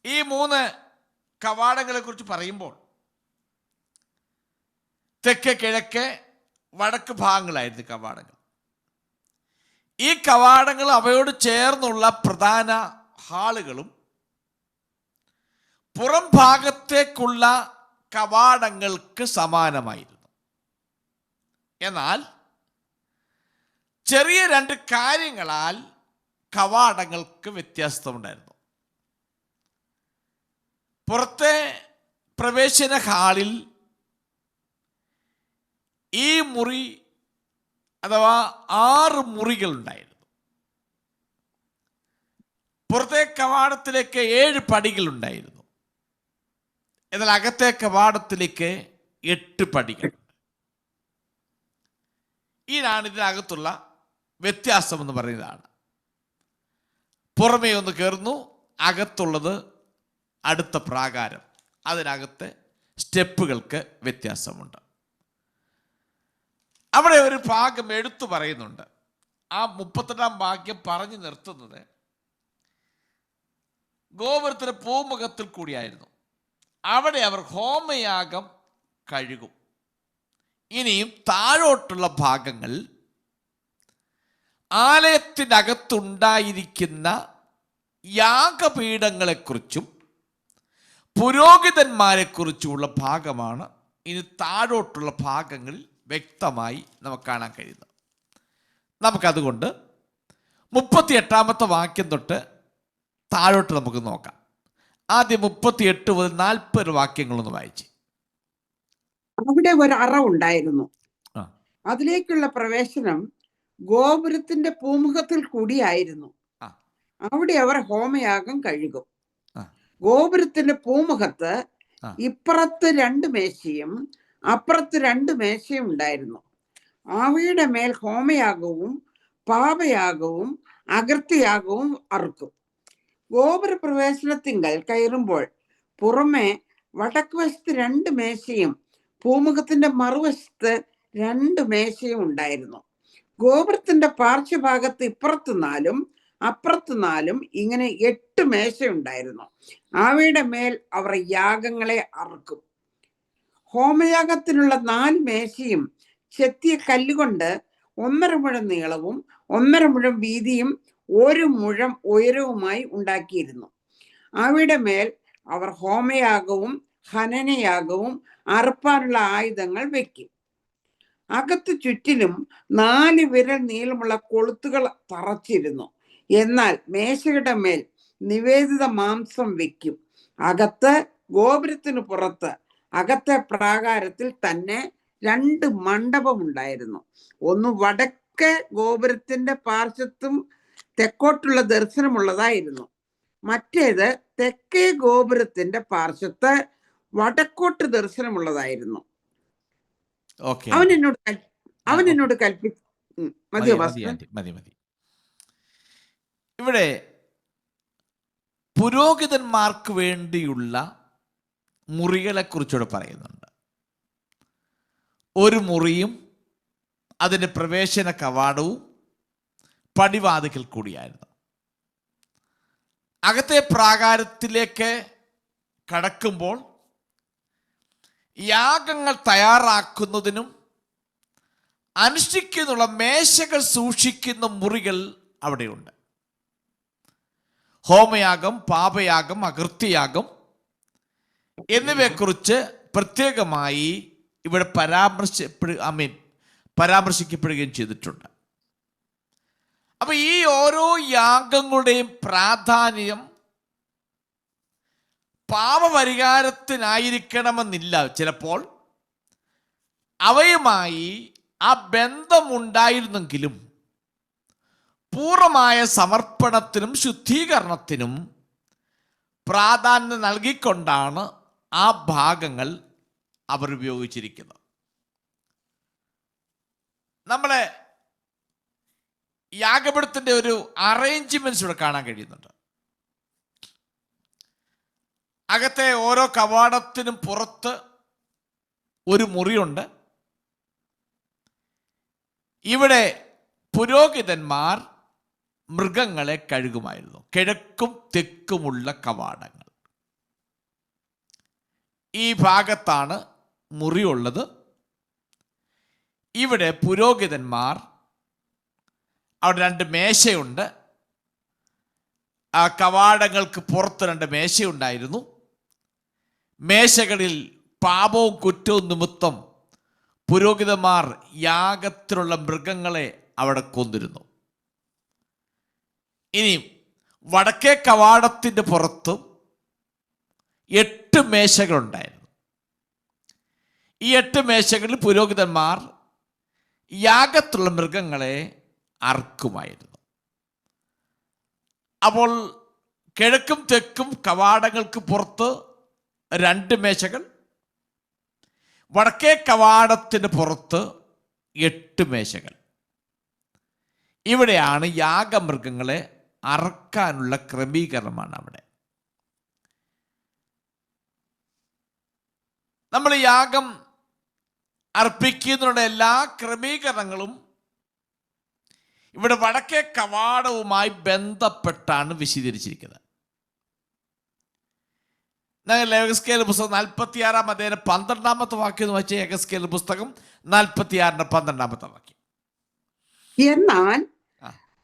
ഈ 3 കവാടങ്ങളെ കുറിച്ച് പറയുമ്പോൾ തെക്ക് കിഴക്ക് വടക്ക് ഭാഗങ്ങളായിരുന്നു കവാടങ്ങൾ. ഈ കവാടങ്ങൾ അവയോട് ചേർന്നുള്ള പ്രധാന ഹാളുകളും പുറം ഭാഗത്തേക്കുള്ള കവാടങ്ങൾക്ക് സമാനമായിരുന്നു. എന്നാൽ ചെറിയ 2 കാര്യങ്ങളാൽ കവാടങ്ങൾക്ക് വ്യത്യാസമുണ്ടായിരുന്നു. പുറത്തെ പ്രവേശന ഹാളിൽ ഈ മുറി അഥവാ 6 മുറികളുണ്ടായിരുന്നു. പുറത്തെ കവാടത്തിലേക്ക് 7 പടികളുണ്ടായിരുന്നു. എന്നാൽ അകത്തെ കവാടത്തിലേക്ക് 8 പടികൾ. ഇതാണ് ഇതിനകത്തുള്ള വ്യത്യാസം എന്ന് പറയുന്നതാണ്. പുറമേ ഒന്ന് കയറുന്നു, അകത്തുള്ളത് അടുത്ത പ്രാകാരം, അതിനകത്തെ സ്റ്റെപ്പുകൾക്ക് വ്യത്യാസമുണ്ട്. അവിടെ ഒരു ഭാഗം എടുത്തു പറയുന്നുണ്ട്. ആ 38-ാം വാക്യം പറഞ്ഞു നിർത്തുന്നത് ഗോപുരത്തിന്റെ പൂമുഖത്തിൽ കൂടിയായിരുന്നു. അവിടെ അവർ ഹോമയാഗം കഴുകും. ഇനിയും താഴോട്ടുള്ള ഭാഗങ്ങൾ ആലയത്തിനകത്തുണ്ടായിരിക്കുന്ന യാഗപീഠങ്ങളെക്കുറിച്ചും പുരോഹിതന്മാരെക്കുറിച്ചുമുള്ള ഭാഗമാണ് ഇനി താഴോട്ടുള്ള ഭാഗങ്ങളിൽ വ്യക്തമായി നമുക്ക് കാണാൻ കഴിയുന്നത്. നമുക്കതുകൊണ്ട് 38-ാമത്തെ വാക്യം തൊട്ട് താഴോട്ട് നമുക്ക് നോക്കാം. ആദ്യം 38 മുതൽ 40 വാക്യങ്ങളൊന്ന് വായിച്ച്. അവിടെ ഒരു അറ ഉണ്ടായിരുന്നു. അതിലേക്കുള്ള പ്രവേശനം ഗോപുരത്തിന്റെ പൂമുഖത്തിൽ കൂടിയായിരുന്നു. അവിടെ അവർ ഹോമയാഗം കഴുകും. ഗോപുരത്തിന്റെ പൂമുഖത്ത് ഇപ്പുറത്ത് 2 മേശയും അപ്പുറത്ത് 2 മേശയും ഉണ്ടായിരുന്നു. അവയുടെ മേൽ ഹോമയാഗവും പാപയാഗവും അകൃത്യയാഗവും അറുക്കും. ഗോപുര പ്രവേശനത്തിങ്കൽ കയറുമ്പോൾ പുറമെ വടക്ക് വശത്ത് 2 മേശയും പൂമുഖത്തിന്റെ മറുവശത്ത് 2 മേശയും ഉണ്ടായിരുന്നു. ഗോപുരത്തിന്റെ പാർശ്വഭാഗത്ത് ഇപ്പുറത്ത് 4 അപ്പുറത്ത് 4 ഇങ്ങനെ 8 മേശ ഉണ്ടായിരുന്നു. അവയുടെ മേൽ അവർ യാഗങ്ങളെ അറുക്കും. ഹോമയാഗത്തിനുള്ള 4 മേശയും ചെത്തിയ കല്ലുകൊണ്ട് 1.5 മുഴം നീളവും 1.5 മുഴം വീതിയും 1 മുഴം ഉയരവുമായി ഉണ്ടാക്കിയിരുന്നു. അവയുടെ മേൽ അവർ ഹോമയാഗവും ഹനനയാഗവും അറുപ്പാനുള്ള ആയുധങ്ങൾ വെക്കും. അകത്ത് ചുറ്റിലും 4 വിരൽ നീളമുള്ള കൊളുത്തുകൾ തറച്ചിരുന്നു. എന്നാൽ മേശയുടെ മേൽ നിവേദിത മാംസം വെക്കും. അകത്ത് ഗോപുരത്തിന് പുറത്ത് അകത്തെ പ്രാകാരത്തിൽ തന്നെ 2 മണ്ഡപം ഉണ്ടായിരുന്നു. ഒന്ന് വടക്ക് ഗോപുരത്തിന്റെ പാർശ്വത്തും തെക്കോട്ടുള്ള ദർശനമുള്ളതായിരുന്നു. മറ്റേത് തെക്കേ ഗോപുരത്തിന്റെ പാർശ്വത്ത് വടക്കോട്ട് ദർശനമുള്ളതായിരുന്നു. അവൻ എന്നോട് കൽപ്പിച്ചു. ഇവിടെ പുരോഹിതന്മാർക്ക് വേണ്ടിയുള്ള മുറികളെ കുറിച്ചുകൂടെ പറയുന്നുണ്ട്. ഒരു മുറിയും അതിൻ്റെ പ്രവേശന കവാടവും പടിവാതിക്കൽ കൂടിയായിരുന്നു. അകത്തെ പ്രാകാരത്തിലേക്ക് കടക്കുമ്പോൾ യാഗങ്ങൾ തയ്യാറാക്കുന്നതിനും അനുഷ്ഠിക്കുന്നുള്ള മേശകൾ സൂക്ഷിക്കുന്ന മുറികൾ അവിടെയുണ്ട്. ഹോമയാഗം, പാപയാഗം, അകൃത്യയാഗം എന്നിവയെക്കുറിച്ച് പ്രത്യേകമായി ഇവിടെ പരാമർശിക്കപ്പെടുകയും ചെയ്തിട്ടുണ്ട്. അപ്പൊ ഈ ഓരോ യാഗങ്ങളുടെയും പ്രാധാന്യം പാപപരിഹാരത്തിനായിരിക്കണമെന്നില്ല. ചിലപ്പോൾ അവയുമായി ആ ബന്ധമുണ്ടായിരുന്നെങ്കിലും പൂർണ്ണമായ സമർപ്പണത്തിനും ശുദ്ധീകരണത്തിനും പ്രാധാന്യം നൽകിക്കൊണ്ടാണ് ആ ഭാഗങ്ങൾ അവർ ഉപയോഗിച്ചിരിക്കുന്നത്. നമ്മളെ യാഗപീഠത്തിൻ്റെ ഒരു അറേഞ്ച്മെന്റ്സ് ഇവിടെ കാണാൻ കഴിയുന്നുണ്ട്. അകത്തെ ഓരോ കവാടത്തിനും പുറത്ത് ഒരു മുറിയുണ്ട്. ഇവിടെ പുരോഹിതന്മാർ മൃഗങ്ങളെ കഴുകുമായിരുന്നു. കിഴക്കും തെക്കുമുള്ള കവാടങ്ങൾ. ഈ ഭാഗത്താണ് മുറിയുള്ളത്. ഇവിടെ പുരോഹിതന്മാർ, അവിടെ 2 മേശയുണ്ട്. ആ കവാടങ്ങൾക്ക് പുറത്ത് 2 മേശയുണ്ടായിരുന്നു. മേശകളിൽ പാപവും കുറ്റവും നിമിത്തം പുരോഹിതന്മാർ യാഗത്തിലുള്ള മൃഗങ്ങളെ അവിടെ കൊന്നിരുന്നു. ഇനി വടക്കേ കവാടത്തിൻ്റെ പുറത്തും 8 മേശകളുണ്ടായിരുന്നു. ഈ 8 മേശകളിൽ പുരോഹിതന്മാർ യാഗത്തിലുള്ള മൃഗങ്ങളെ അറുക്കുമായിരുന്നു. അപ്പോൾ കിഴക്കും തെക്കും കവാടങ്ങൾക്ക് പുറത്ത് 2 മേശകൾ, വടക്കേ കവാടത്തിന് പുറത്ത് 8 മേശകൾ. ഇവിടെയാണ് യാഗമൃഗങ്ങളെ അറക്കാനുള്ള ക്രമീകരണമാണ് അവിടെ. നമ്മൾ യാഗം അർപ്പിക്കുന്നതിനുള്ള എല്ലാ ക്രമീകരണങ്ങളും ഇവിടെ വടക്കേ കവാടവുമായി ബന്ധപ്പെട്ടാണ് വിശദീകരിച്ചിരിക്കുന്നത്. യഹെസ്കേൽ പുസ്തകം 46-ാം അധ്യായം 12-ാമത്തെ വാക്യം എന്ന് വെച്ചാൽ യഹെസ്കേൽ പുസ്തകം 46-ന്റെ 12-ാമത്തെ വാക്യം. എന്നാൽ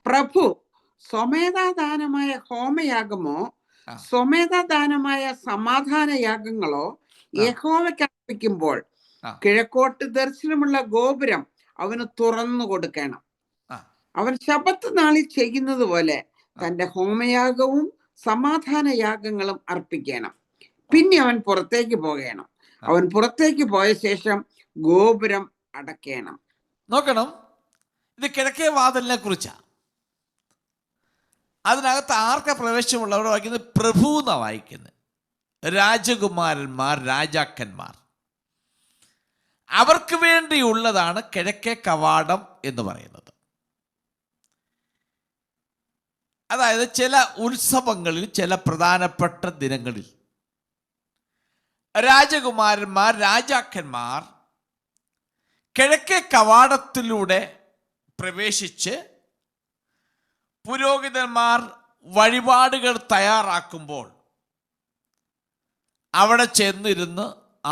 പ്രഭു സ്വമേധാദാനമായ ഹോമയാഗമോ സ്വമേധാദാനമായ സമാധാന യാഗങ്ങളോ യഹോവയ്ക്ക് അർപ്പിക്കുമ്പോൾ കിഴക്കോട്ട് ദർശനമുള്ള ഗോപുരം അവന് തുറന്നു കൊടുക്കണം. അവൻ ശബ്ബത്ത് നാളിൽ ചെയ്യുന്നത് പോലെ തന്റെ ഹോമയാഗവും സമാധാന യാഗങ്ങളും അർപ്പിക്കണം. പിന്നെ അവൻ പുറത്തേക്ക് പോകണം. അവൻ പുറത്തേക്ക് പോയ ശേഷം ഗോപുരം അടയ്ക്കണം. നോക്കണം, ഇത് കിഴക്കേ വാതിലിനെ കുറിച്ചാണ്. അതിനകത്ത് ആർക്കാ പ്രവേശനമുള്ളവർ വായിക്കുന്നത്? പ്രഭു എന്നാണ് വായിക്കുന്നത്. രാജകുമാരന്മാർ, രാജാക്കന്മാർ, അവർക്ക് വേണ്ടിയുള്ളതാണ് കിഴക്കേ കവാടം എന്ന് പറയുന്നത്. അതായത് ചില ഉത്സവങ്ങളിൽ, ചില പ്രധാനപ്പെട്ട ദിനങ്ങളിൽ രാജകുമാരന്മാർ, രാജാക്കന്മാർ കിഴക്കേ കവാടത്തിലൂടെ പ്രവേശിച്ച് പുരോഹിതന്മാർ വഴിപാടുകൾ തയ്യാറാക്കുമ്പോൾ അവിടെ ചെന്നിരുന്ന്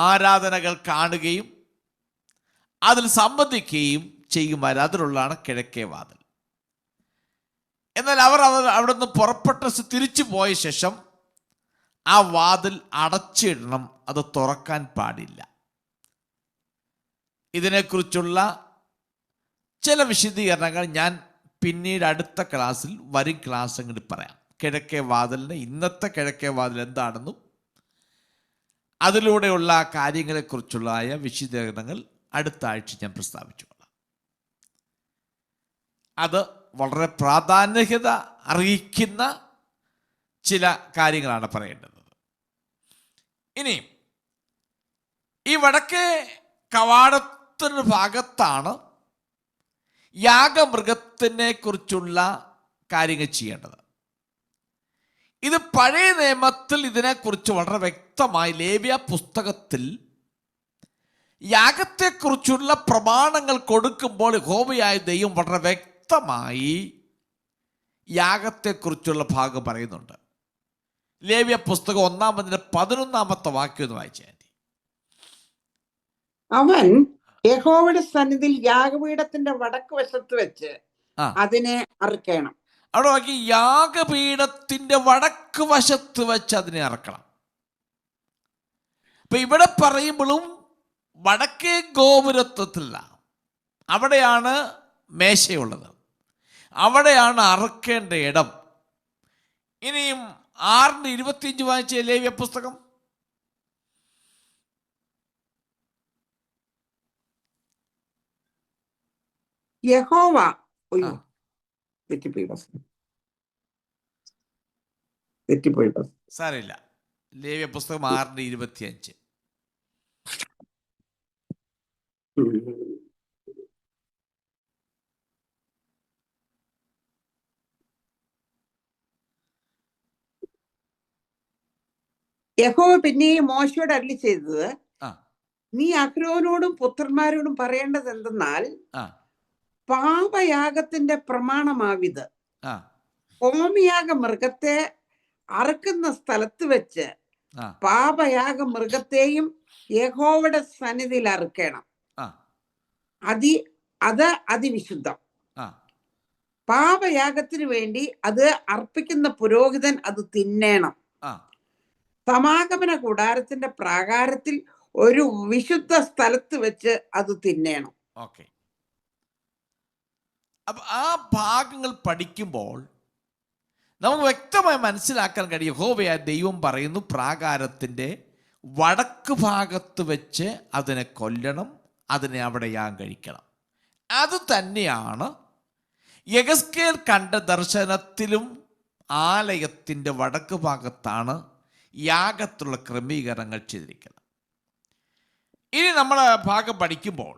ആരാധനകൾ കാണുകയും അതിൽ സംബന്ധിക്കുകയും ചെയ്യുമായിരുന്നു. അതിലുള്ളതാണ് കിഴക്കേ വാതിൽ. എന്നാൽ അവർ അവിടെ നിന്ന് പുറപ്പെട്ട തിരിച്ചു പോയ ശേഷം ആ വാതിൽ അടച്ചിടണം, അത് തുറക്കാൻ പാടില്ല. ഇതിനെക്കുറിച്ചുള്ള ചില വിശദീകരണങ്ങൾ ഞാൻ പിന്നീട് അടുത്ത ക്ലാസ്സിൽ, വരും ക്ലാസ്സുകളിൽ പറയാം. കിഴക്കേ വാതിലിന്, ഇന്നത്തെ കിഴക്കേ വാതിൽ എന്താണെന്നും അതിലൂടെയുള്ള കാര്യങ്ങളെക്കുറിച്ചുള്ള വിശദീകരണങ്ങൾ അടുത്ത ആഴ്ച ഞാൻ പ്രസ്താവിച്ചുകൊള്ളാം. അത് വളരെ പ്രാധാന്യത അറിയിക്കുന്ന ചില കാര്യങ്ങളാണ് പറയേണ്ടത്. ഇനി ഈ വടക്കേ കവാടത്തിന് ഭാഗത്താണ് യാഗമൃഗത്തിനെ കുറിച്ചുള്ള കാര്യങ്ങൾ ചെയ്യേണ്ടത്. ഇത് പഴയ നിയമത്തിൽ ഇതിനെക്കുറിച്ച് വളരെ വ്യക്തമായി ലേവ്യ പുസ്തകത്തിൽ യാഗത്തെക്കുറിച്ചുള്ള പ്രമാണങ്ങൾ കൊടുക്കുമ്പോൾ യഹോവയായ ദൈവം വളരെ വ്യക്തമായി യാഗത്തെക്കുറിച്ചുള്ള ഭാഗം പറയുന്നുണ്ട്. ലേവ്യ പുസ്തകം 1-11 വാക്യം ഒന്ന് വായിച്ചാൽ മതി. അവൻ യഹോവയുടെ സന്നിധിയിൽ യാഗപീഠത്തിന്റെ വടക്ക് വശത്ത് വെച്ച് അതിനെ അറുക്കണം. അവിടെ നോക്കി, യാഗപീഠത്തിന്റെ വടക്ക് വശത്ത് വെച്ച് അതിനെ അറക്കണം. അപ്പൊ ഇവിടെ പറയുമ്പോഴും വടക്കേ ഗോപുരത്വത്തില്ല, അവിടെയാണ് മേശയുള്ളത്, അവിടെയാണ് അറുക്കേണ്ട ഇടം. ഇനിയും 6:25 വായിച്ച ലേവ്യ പുസ്തകം. യഹോവ തെറ്റിപ്പോയി സാരമില്ല. ലേവ്യ പുസ്തകം 6:25. യഹോവ പിന്നെയും മോശയോട് അരുളി ചെയ്തത്, നീ അഹ്രോനോടും പുത്രന്മാരോടും പറയേണ്ടത് എന്തെന്നാൽ, പാപയാഗത്തിന്റെ പ്രമാണമാവിത്. ഹോമയാഗ മൃഗത്തെ അറുക്കുന്ന സ്ഥലത്ത് വെച്ച് പാപയാഗ മൃഗത്തെയും യഹോവയുടെ സന്നിധിയിൽ അറുക്കണം. അത് അതിവിശുദ്ധം. പാപയാഗത്തിന് വേണ്ടി അത് അർപ്പിക്കുന്ന പുരോഹിതൻ അത് തിന്നേണം. സമാഗമന കൂടാരത്തിന്റെ പ്രാകാരത്തിൽ ഒരു വിശുദ്ധ സ്ഥലത്ത് വെച്ച് അത് തിന്നേണം. ഓക്കെ. അപ്പൊ ആ ഭാഗങ്ങൾ പഠിക്കുമ്പോൾ നമുക്ക് വ്യക്തമായി മനസ്സിലാക്കാൻ കഴിയും, യഹോവയായ ദൈവം പറയുന്നു പ്രാകാരത്തിന്റെ വടക്ക് ഭാഗത്ത് വെച്ച് അതിനെ കൊല്ലണം, അതിനെ അവിടെ യാഗം കഴിക്കണം. അത് തന്നെയാണ് യെഹെസ്കേൽ കണ്ട ദർശനത്തിലും. ആലയത്തിന്റെ വടക്ക് ഭാഗത്താണ് യാഗത്തുള്ള ക്രമീകരണങ്ങൾ ചെയ്തിരിക്കുന്നത്. ഇനി നമ്മൾ ഭാഗം പഠിക്കുമ്പോൾ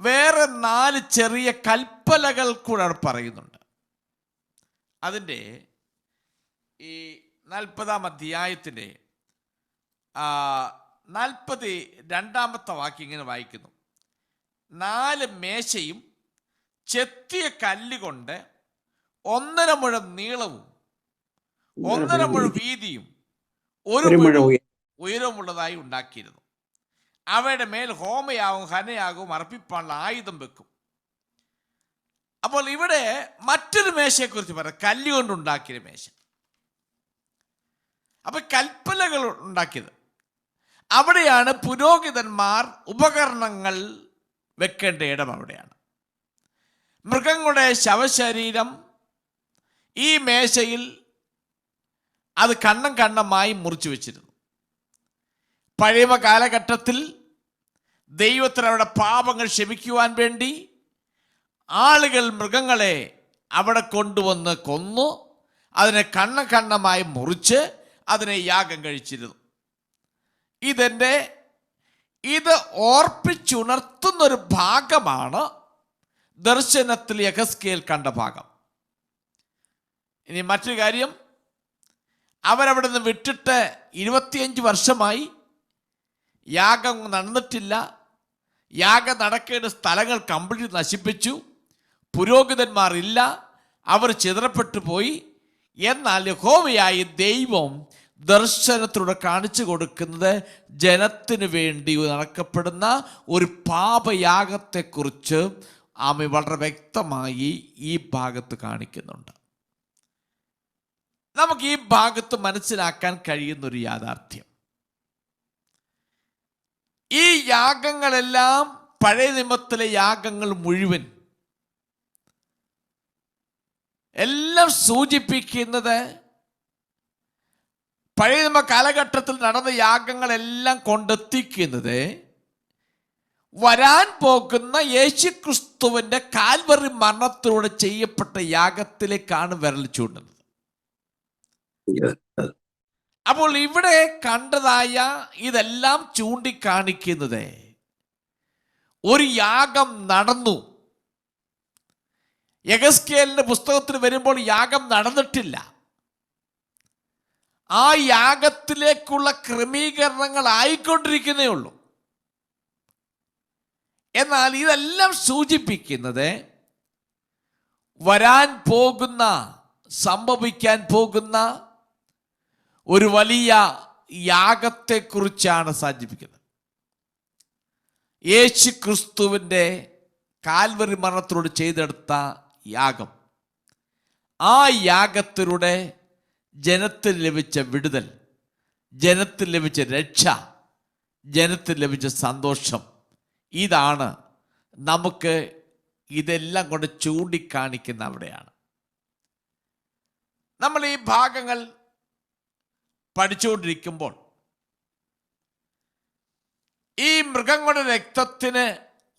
വേറെ 4 ചെറിയ കൽപ്പനകൾ കൂടെ അവിടെ പറയുന്നുണ്ട്. അതിൻ്റെ ഈ 40-ാം അധ്യായത്തിൻ്റെ 42-ാമത്തെ വാക്യം ഇങ്ങനെ വായിക്കുന്നു: 4 മേശയും ചെത്തിയ കല്ലുകൊണ്ട് 1.5 മുഴം നീളവും 1.5 മുഴം വീതിയും 1 മുഴം ഉയരമുള്ളതായി ഉണ്ടാക്കിയിരുന്നു. അവയുടെ മേൽ ഹോമയാവും ഹനയാവും അർപ്പിപ്പാനുള്ള ആയുധം വെക്കും. അപ്പോൾ ഇവിടെ മറ്റൊരു മേശയെക്കുറിച്ച് പറയാം, കല്ലുകൊണ്ടുണ്ടാക്കിയ മേശ. അപ്പൊ കൽപ്പനകൾ ഉണ്ടാക്കിയത് അവിടെയാണ്. പുരോഹിതന്മാർ ഉപകരണങ്ങൾ വെക്കേണ്ട ഇടം അവിടെയാണ്. മൃഗങ്ങളുടെ ശവശരീരം ഈ മേശയിൽ അത് കണ്ണമായി മുറിച്ചു വെച്ചിരുന്നു. പഴയ കാലഘട്ടത്തിൽ ദൈവത്തിന് അവരുടെ പാപങ്ങൾ ക്ഷമിക്കുവാൻ വേണ്ടി ആളുകൾ മൃഗങ്ങളെ അവിടെ കൊണ്ടുവന്ന് കൊന്നു അതിനെ കണ്ണമായി മുറിച്ച് അതിനെ യാഗം കഴിച്ചിരുന്നു. ഇത് ഓർപ്പിച്ചുണർത്തുന്നൊരു ഭാഗമാണ് ദർശനത്തിൽ യെഹെസ്കേൽ കണ്ട ഭാഗം. ഇനി മറ്റൊരു കാര്യം, അവരവിടെ നിന്ന് വിട്ടിട്ട് 25 വർഷമായി. യാഗം നടന്നിട്ടില്ല. യാഗം നടക്കേണ്ട സ്ഥലങ്ങൾ കംപ്ലീറ്റ് നശിപ്പിച്ചു. പുരോഹിതന്മാർ ഇല്ല, അവർ ചിതറപ്പെട്ടു പോയി. എന്നാൽ യഹോവയായ ദൈവം ദർശനത്തിലൂടെ കാണിച്ചു കൊടുക്കുന്നത് ജനത്തിന് വേണ്ടി നടക്കപ്പെടുന്ന ഒരു പാപയാഗത്തെക്കുറിച്ച് ആമ വളരെ വ്യക്തമായി ഈ ഭാഗത്ത് കാണിക്കുന്നുണ്ട്. നമുക്ക് ഈ ഭാഗത്ത് മനസ്സിലാക്കാൻ കഴിയുന്നൊരു യാഥാർത്ഥ്യം, ഈ യാഗങ്ങളെല്ലാം പഴയ നിയമത്തിലെ യാഗങ്ങൾ മുഴുവൻ എല്ലാം സൂചിപ്പിക്കുന്നത് പഴയ നിയമ കാലഘട്ടത്തിൽ നടന്ന യാഗങ്ങളെല്ലാം കൊണ്ടെത്തിക്കുന്നത് വരാൻ പോകുന്ന യേശുക്രിസ്തുവിന്റെ കാൽവറി മരണത്തിലൂടെ ചെയ്യപ്പെട്ട യാഗത്തിലേക്കാണ് വിരൽ ചൂണ്ടുന്നത്. അപ്പോൾ ഇവിടെ കണ്ടതായ ഇതെല്ലാം ചൂണ്ടിക്കാണിക്കുന്നത് ഒരു യാഗം നടന്നു. യെഹെസ്കേലിന്റെ പുസ്തകത്തിൽ വരുമ്പോൾ യാഗം നടന്നിട്ടില്ല. ആ യാഗത്തിലേക്കുള്ള ക്രമീകരണങ്ങൾ ആയിക്കൊണ്ടിരിക്കുന്നേ ഉള്ളൂ. എന്നാൽ ഇതെല്ലാം സൂചിപ്പിക്കുന്നത് വരാൻ പോകുന്ന, സംഭവിക്കാൻ പോകുന്ന ഒരു വലിയ യാഗത്തെക്കുറിച്ചാണ് സൂചിപ്പിക്കുന്നത്. യേശു ക്രിസ്തുവിൻ്റെ കാൽവരി മരണത്തിലൂടെ ചെയ്തെടുത്ത യാഗം, ആ യാഗത്തിലൂടെ ജനത്തിന് ലഭിച്ച വിടുതൽ, ജനത്തിന് ലഭിച്ച രക്ഷ, ജനത്തിന് ലഭിച്ച സന്തോഷം, ഇതാണ് നമുക്ക് ഇതെല്ലാം കൊണ്ട് ചൂണ്ടിക്കാണിക്കുന്ന അവിടെയാണ്. നമ്മൾ ഈ ഭാഗങ്ങൾ പഠിച്ചുകൊണ്ടിരിക്കുമ്പോൾ ഈ മൃഗങ്ങളുടെ രക്തത്തിന്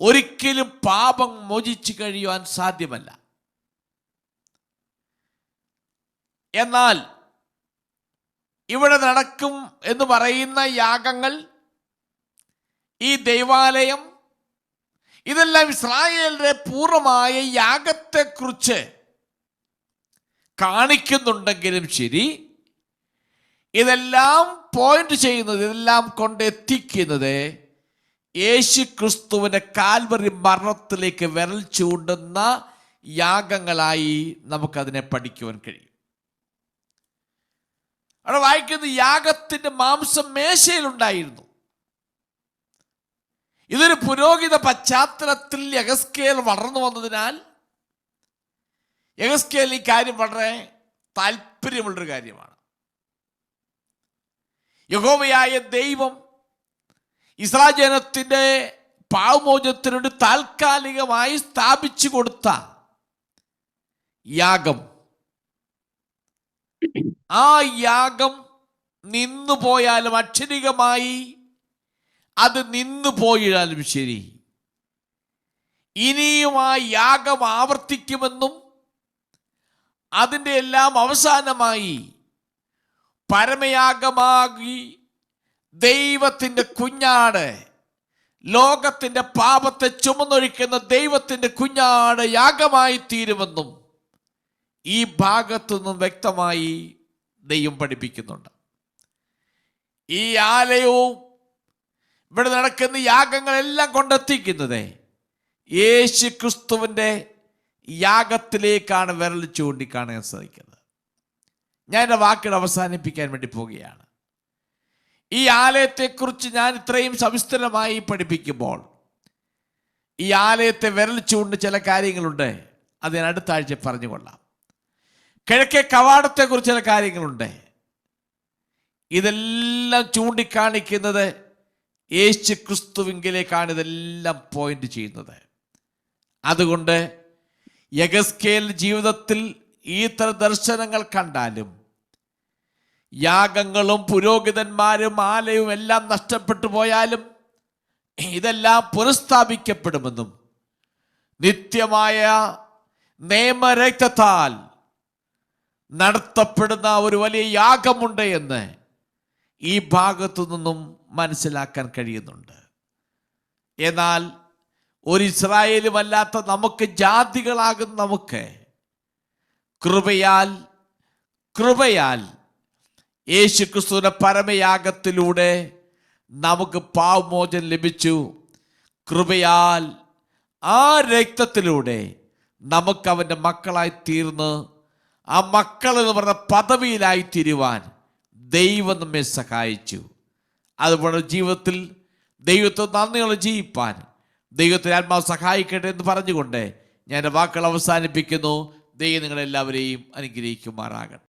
ഒരിക്കലും പാപം മോചിച്ചു കഴിയുവാൻ സാധ്യമല്ല. എന്നാൽ ഇവിടെ നടക്കും എന്ന് പറയുന്ന യാഗങ്ങൾ, ഈ ദൈവാലയം, ഇതെല്ലാം ഇസ്രായേലിന്റെ പൂർണ്ണമായ യാഗത്തെക്കുറിച്ച് കാണിക്കുന്നുണ്ടെങ്കിലും ശരി, ഇതെല്ലാം പോയിന്റ് ചെയ്യുന്നത്, ഇതെല്ലാം കൊണ്ടെത്തിക്കുന്നത് യേശു ക്രിസ്തുവിന്റെ കാൽവരി മരണത്തിലേക്ക് വിരൽ ചൂണ്ടുന്ന യാഗങ്ങളായി നമുക്കതിനെ പഠിക്കുവാൻ കഴിയും. അവിടെ വായിക്കുന്ന യാഗത്തിന്റെ മാംസം മേശയിലുണ്ടായിരുന്നു. ഇതൊരു പുരോഹിത പശ്ചാത്തലത്തിൽ യെഹെസ്കേൽ വളർന്നു വന്നതിനാൽ യെഹെസ്കേൽ ഈ കാര്യം വളരെ താല്പര്യമുള്ളൊരു കാര്യമാണ്. യഹോവയായ ദൈവം ഇസ്രായേൽ ജനത്തിന്റെ പാപമോചനത്തിനുവേണ്ടി താൽക്കാലികമായി സ്ഥാപിച്ചു കൊടുത്ത യാഗം, ആ യാഗം നിന്നുപോയാലും, അക്ഷരികമായി അത് നിന്നു പോയാലും ശരി, ഇനിയും ആ യാഗം ആവർത്തിക്കുമെന്നും അതിൻ്റെ എല്ലാം അവസാനമായി പരമയാഗമാകി ദൈവത്തിൻ്റെ കുഞ്ഞാട്, ലോകത്തിൻ്റെ പാപത്തെ ചുമന്നൊഴിക്കുന്ന ദൈവത്തിൻ്റെ കുഞ്ഞാട് യാഗമായി തീരുമെന്നും ഈ ഭാഗത്തു നിന്നും വ്യക്തമായി ദൈവം പഠിപ്പിക്കുന്നുണ്ട്. ഈ ആലയവും ഇവിടെ നടക്കുന്ന യാഗങ്ങളെല്ലാം കൊണ്ടെത്തിക്കുന്നത് യേശു ക്രിസ്തുവിൻ്റെ യാഗത്തിലേക്കാണ് വിരൽ ചൂണ്ടിക്കാണാൻ സാധിക്കുന്നത്. ഞാൻ എൻ്റെ വാക്കുകൾ അവസാനിപ്പിക്കാൻ വേണ്ടി പോവുകയാണ്. ഈ ആലയത്തെക്കുറിച്ച് ഞാൻ ഇത്രയും സവിസ്തരമായി പഠിപ്പിക്കുമ്പോൾ ഈ ആലയത്തെ വിരൽ ചൂണ്ട് ചില കാര്യങ്ങളുണ്ട്, അത് ഞാൻ അടുത്ത ആഴ്ച പറഞ്ഞുകൊള്ളാം. കിഴക്കേ കവാടത്തെക്കുറിച്ച് ചില കാര്യങ്ങളുണ്ട്. ഇതെല്ലാം ചൂണ്ടിക്കാണിക്കുന്നത് യേശു ക്രിസ്തുവിങ്കിലേക്കാണ് ഇതെല്ലാം പോയിന്റ് ചെയ്യുന്നത്. അതുകൊണ്ട് യെഹെസ്കേൽ ജീവിതത്തിൽ ഈ തര ദർശനങ്ങൾ കണ്ടാലും, യാഗങ്ങളും പുരോഹിതന്മാരും ആലയവും എല്ലാം നഷ്ടപ്പെട്ടു പോയാലും ഇതെല്ലാം പുനഃസ്ഥാപിക്കപ്പെടുമെന്നും നിത്യമായ നിയമരക്തത്താൽ നടത്തപ്പെടുന്ന ഒരു വലിയ യാഗമുണ്ട് എന്ന് ഈ ഭാഗത്തു നിന്നും മനസ്സിലാക്കാൻ കഴിയുന്നുണ്ട്. എന്നാൽ ഒരു ഇസ്രായേലുമല്ലാത്ത നമുക്ക്, ജാതികളാകുന്ന നമുക്ക് കൃപയാൽ യേശു ക്രിസ്തുവിന്റെ പരമയാഗത്തിലൂടെ നമുക്ക് പാപമോചനം ലഭിച്ചു. കൃപയാൽ ആ രക്തത്തിലൂടെ നമുക്ക് അവൻ്റെ മക്കളായി തീർന്ന് ആ മക്കൾ എന്ന് പറഞ്ഞ പദവിയിലായി തീരുവാൻ ദൈവം നമ്മെ സഹായിച്ചു. അതുപോലെ ജീവിതത്തിൽ ദൈവത്തെ നന്ദിയോടെ ജീവിപ്പാൻ ദൈവത്തിന് ആത്മാവ് സഹായിക്കട്ടെ എന്ന് പറഞ്ഞുകൊണ്ട് ഞാൻ എൻ്റെ വാക്കുകൾ അവസാനിപ്പിക്കുന്നു. ദൈവം നിങ്ങളെല്ലാവരെയും അനുഗ്രഹിക്കുമാറാകട്ടെ.